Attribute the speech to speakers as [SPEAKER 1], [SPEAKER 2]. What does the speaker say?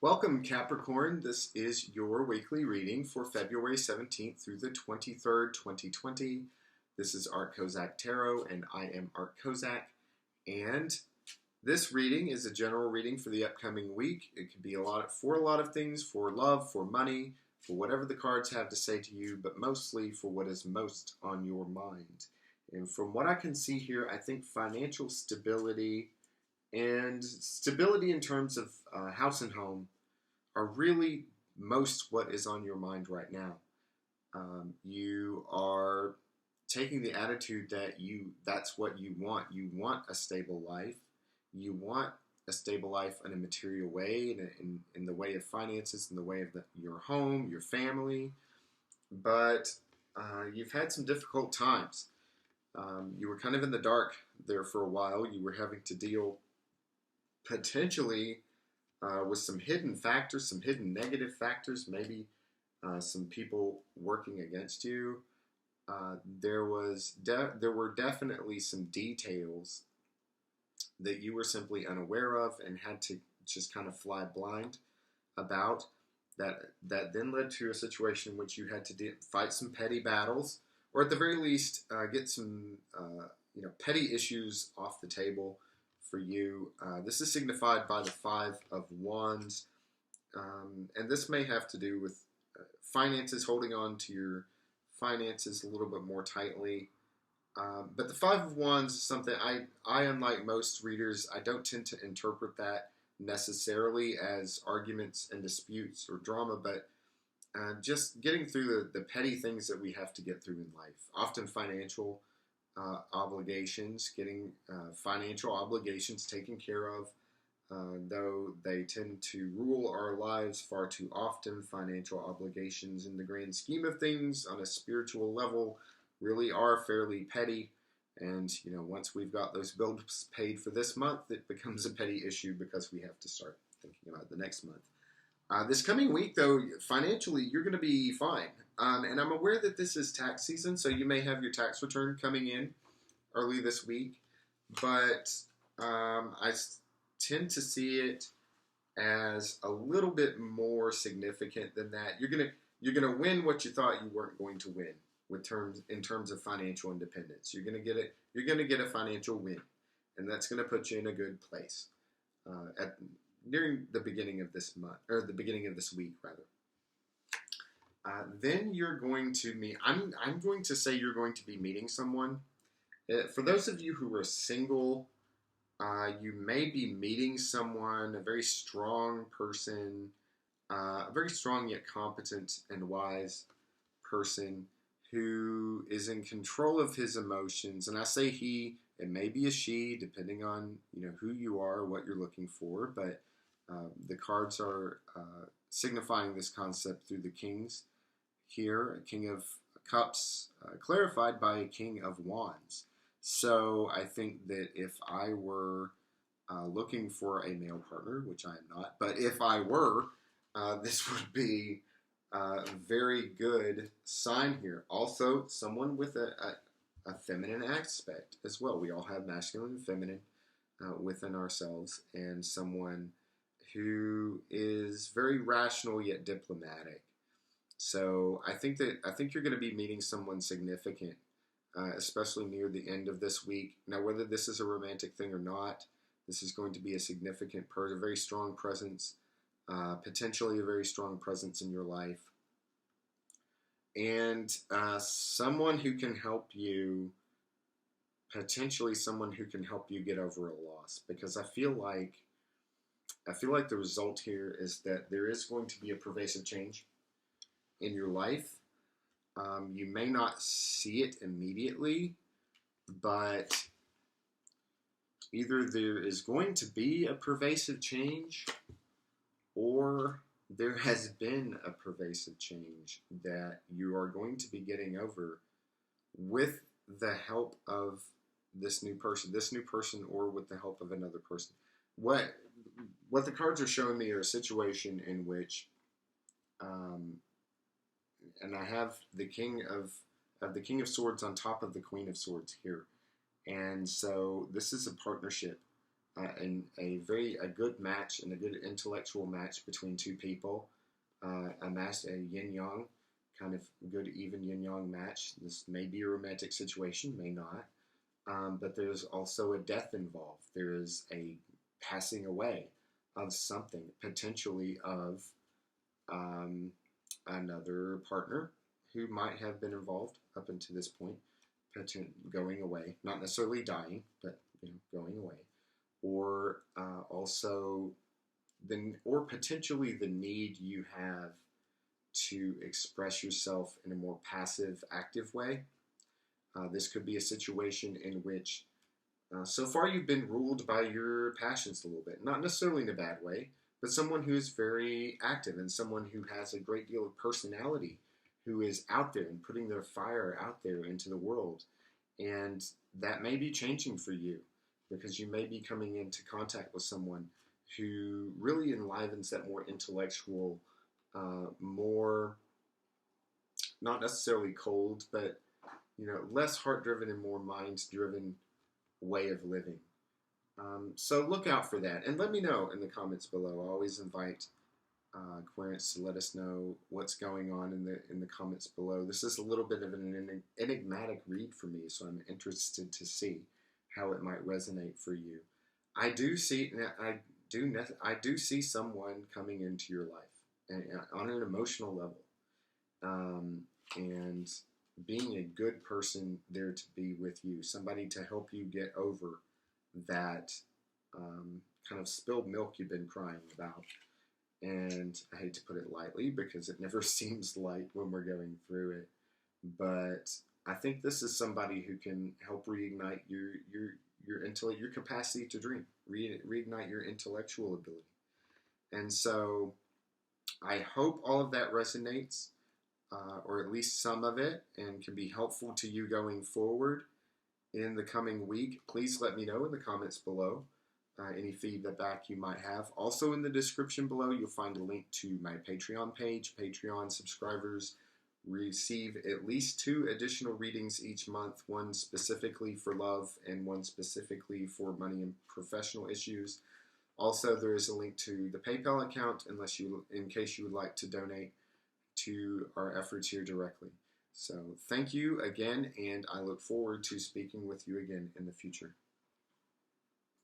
[SPEAKER 1] Welcome, Capricorn. This is your weekly reading for February 17th through the 23rd, 2020. This is Art Kozak Tarot, and I am Art Kozak. And this reading is a general reading for the upcoming week. It could be a lot of things, for love, for money, for whatever the cards have to say to you, but mostly for what is most on your mind. And from what I can see here, I think financial stability and stability in terms of house and home are really most what is on your mind right now. You are taking the attitude that that's what you want. You want a stable life. You want a stable life in a material way, in the way of finances, in the way of your home, your family. But you've had some difficult times. You were kind of in the dark there for a while. You were having to deal potentially with some hidden factors, some hidden negative factors, maybe some people working against you. There were definitely some details that you were simply unaware of and had to just kind of fly blind about. That then led to a situation in which you had to fight some petty battles, or at the very least get some petty issues off the table for you. This is signified by the Five of Wands, and this may have to do with finances, holding on to your finances a little bit more tightly. But the Five of Wands is something I, unlike most readers, I don't tend to interpret that necessarily as arguments and disputes or drama, but just getting through the petty things that we have to get through in life, often financial obligations, getting financial obligations taken care of, though they tend to rule our lives far too often. Financial obligations, in the grand scheme of things, on a spiritual level, really are fairly petty. And once we've got those bills paid for this month, it becomes a petty issue because we have to start thinking about the next month. This coming week, though, financially, you're going to be fine. And I'm aware that this is tax season, so you may have your tax return coming in early this week. But I tend to see it as a little bit more significant than that. You're gonna win what you thought you weren't going to win in terms of financial independence. You're gonna get a financial win, and that's gonna put you in a good place during the beginning of this month, or the beginning of this week, rather. Then you're going to meet. I'm going to say you're going to be meeting someone. For those of you who are single, you may be meeting someone, a very strong person, a very strong yet competent and wise person who is in control of his emotions. And I say he, it may be a she, depending on who you are, what you're looking for. But the cards are signifying this concept through the kings here, a King of Cups, clarified by a King of Wands. So I think that if I were looking for a male partner, which I am not, but if I were, this would be a very good sign here. Also, someone with a feminine aspect as well. We all have masculine and feminine within ourselves, and someone who is very rational yet diplomatic. So I think you're going to be meeting someone significant, especially near the end of this week. Now, whether this is a romantic thing or not, this is going to be a significant person, a very strong presence, potentially a very strong presence in your life, and someone who can help you, potentially someone who can help you get over a loss. Because I feel like the result here is that there is going to be a pervasive change in your life. You may not see it immediately, but either there is going to be a pervasive change, or there has been a pervasive change that you are going to be getting over with the help of this new person, or with the help of another person. What the cards are showing me are a situation in which, and I have the King of Swords on top of the Queen of Swords here, and so this is a partnership and a good match and a good intellectual match between two people, a yin yang kind of good even yin yang match. This may be a romantic situation, may not, but there's also a death involved. There is a passing away of something, potentially of another partner who might have been involved up until this point, going away, not necessarily dying, but going away, or also or potentially the need you have to express yourself in a more passive, active way. This could be a situation in which so far you've been ruled by your passions a little bit, not necessarily in a bad way, but someone who is very active and someone who has a great deal of personality, who is out there and putting their fire out there into the world. And that may be changing for you because you may be coming into contact with someone who really enlivens that more intellectual, more, not necessarily cold, but less heart-driven and more mind-driven way of living. So look out for that, and let me know in the comments below. I always invite Querence to let us know what's going on in the comments below. This is a little bit of an enigmatic read for me, so I'm interested to see how it might resonate for you. I do see someone coming into your life on an emotional level, and being a good person there to be with you, somebody to help you get over that kind of spilled milk you've been crying about. And I hate to put it lightly because it never seems light when we're going through it, but I think this is somebody who can help reignite your intellect, your capacity to dream, reignite your intellectual ability. And so I hope all of that resonates, or at least some of it, and can be helpful to you going forward in the coming week. Please let me know in the comments below any feedback you might have. Also in the description below, you'll find a link to my Patreon page. Patreon subscribers receive at least 2 additional readings each month, one specifically for love and one specifically for money and professional issues. Also, there is a link to the PayPal account in case you would like to donate to our efforts here directly. So thank you again, and I look forward to speaking with you again in the future.